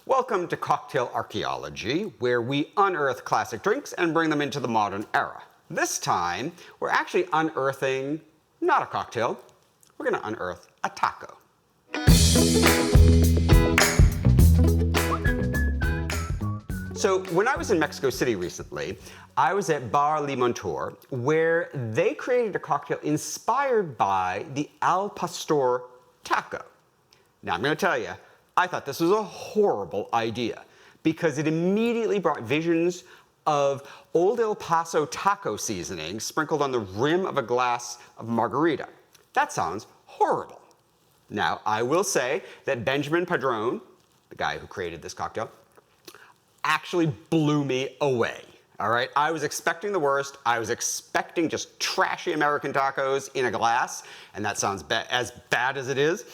Welcome to Cocktail Archaeology, where we unearth classic drinks and bring them into the modern era. This time, we're actually unearthing not a cocktail, we're going to unearth a taco. So when I was in Mexico City recently, I was at Bar Limantour, where they created a cocktail inspired by the al pastor taco. Now I'm going to tell you, I thought this was a horrible idea because it immediately brought visions of old El Paso taco seasoning sprinkled on the rim of a glass of margarita. That sounds horrible. Now, I will say that Benjamin Padron, the guy who created this cocktail, actually blew me away. All right, I was expecting the worst. I was expecting just trashy American tacos in a glass, and that sounds as bad as it is.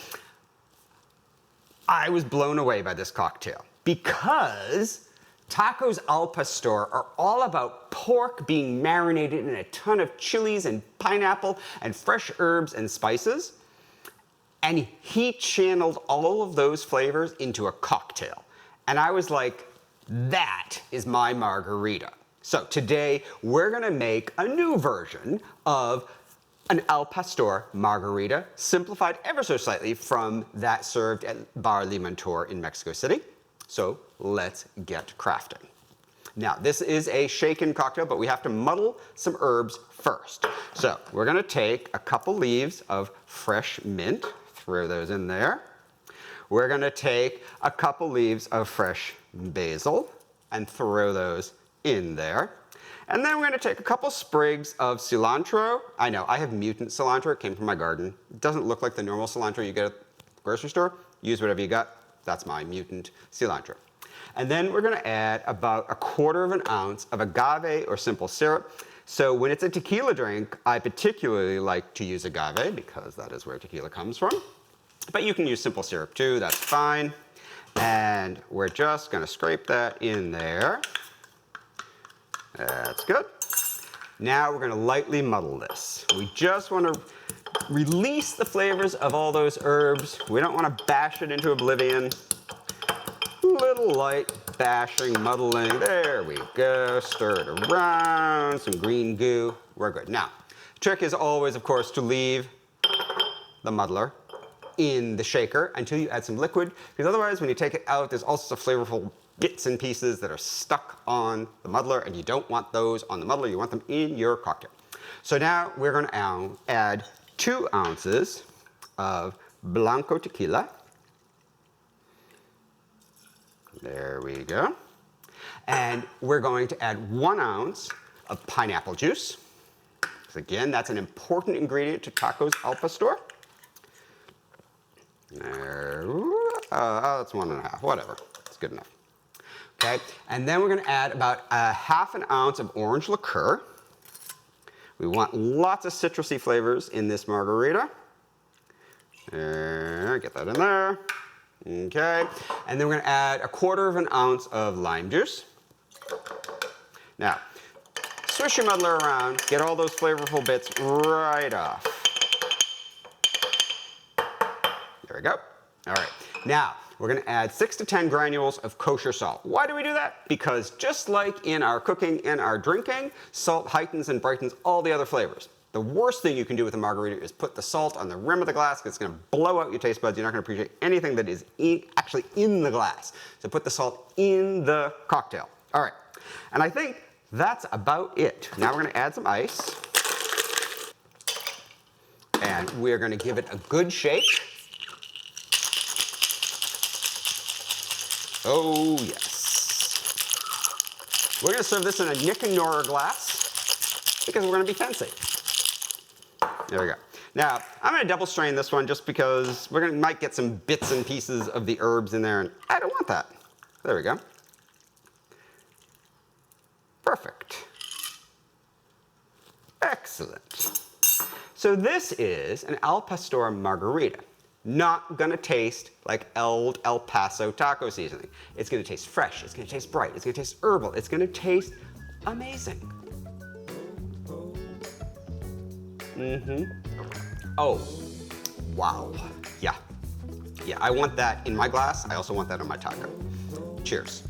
I was blown away by this cocktail because tacos al pastor are all about pork being marinated in a ton of chilies and pineapple and fresh herbs and spices. And he channeled all of those flavors into a cocktail. And I was like, that is my margarita. So today we're gonna make a new version of an al pastor margarita, simplified ever so slightly from that served at Bar Limantour in Mexico City. So let's get crafting. Now, this is a shaken cocktail, but we have to muddle some herbs first. So we're gonna take a couple leaves of fresh mint, throw those in there. We're gonna take a couple leaves of fresh basil and throw those in there. And then we're gonna take a couple sprigs of cilantro. I know, I have mutant cilantro, it came from my garden. It doesn't look like the normal cilantro you get at the grocery store. Use whatever you got, that's my mutant cilantro. And then we're gonna add about 1/4 of an ounce of agave or simple syrup. So when it's a tequila drink, I particularly like to use agave because that is where tequila comes from. But you can use simple syrup too, that's fine. And we're just gonna scrape that in there. That's good. Now we're gonna lightly muddle this. We just wanna release the flavors of all those herbs. We don't wanna bash it into oblivion. Little light bashing, muddling, there we go. Stir it around, some green goo, we're good. Now, the trick is always, of course, to leave the muddler in the shaker until you add some liquid, because otherwise when you take it out, there's all sorts of flavorful bits and pieces that are stuck on the muddler, and you don't want those on the muddler, you want them in your cocktail. So now we're gonna add 2 ounces of BLANCO tequila. There we go. And we're going to add 1 ounce of pineapple juice. So again, that's an important ingredient to tacos al pastor. There, that's 1.5, whatever, it's good enough. Okay, and then we're gonna add about 1/2 ounce of orange liqueur. We want lots of citrusy flavors in this margarita. Get that in there. Okay, and then we're gonna add 1/4 ounce of lime juice. Now, swish your muddler around, get all those flavorful bits right off. There we go. All right, now we're gonna add 6 to 10 granules of kosher salt. Why do we do that? Because just like in our cooking and our drinking, salt heightens and brightens all the other flavors. The worst thing you can do with a margarita is put the salt on the rim of the glass, because it's gonna blow out your taste buds. You're not gonna appreciate anything that is actually in the glass. So put the salt in the cocktail. All right, and I think that's about it. Now we're gonna add some ice. And we're gonna give it a good shake. Oh, yes. We're gonna serve this in a Nick and Nora glass because we're gonna be fancy. There we go. Now, I'm gonna double strain this one just because might get some bits and pieces of the herbs in there, and I don't want that. There we go. Perfect. Excellent. So this is an al pastor margarita. Not gonna taste like old El Paso taco seasoning. It's gonna taste fresh, it's gonna taste bright, it's gonna taste herbal, it's gonna taste amazing. Oh, wow, yeah. yeah, I want that in my glass. I also want that on my taco. Cheers.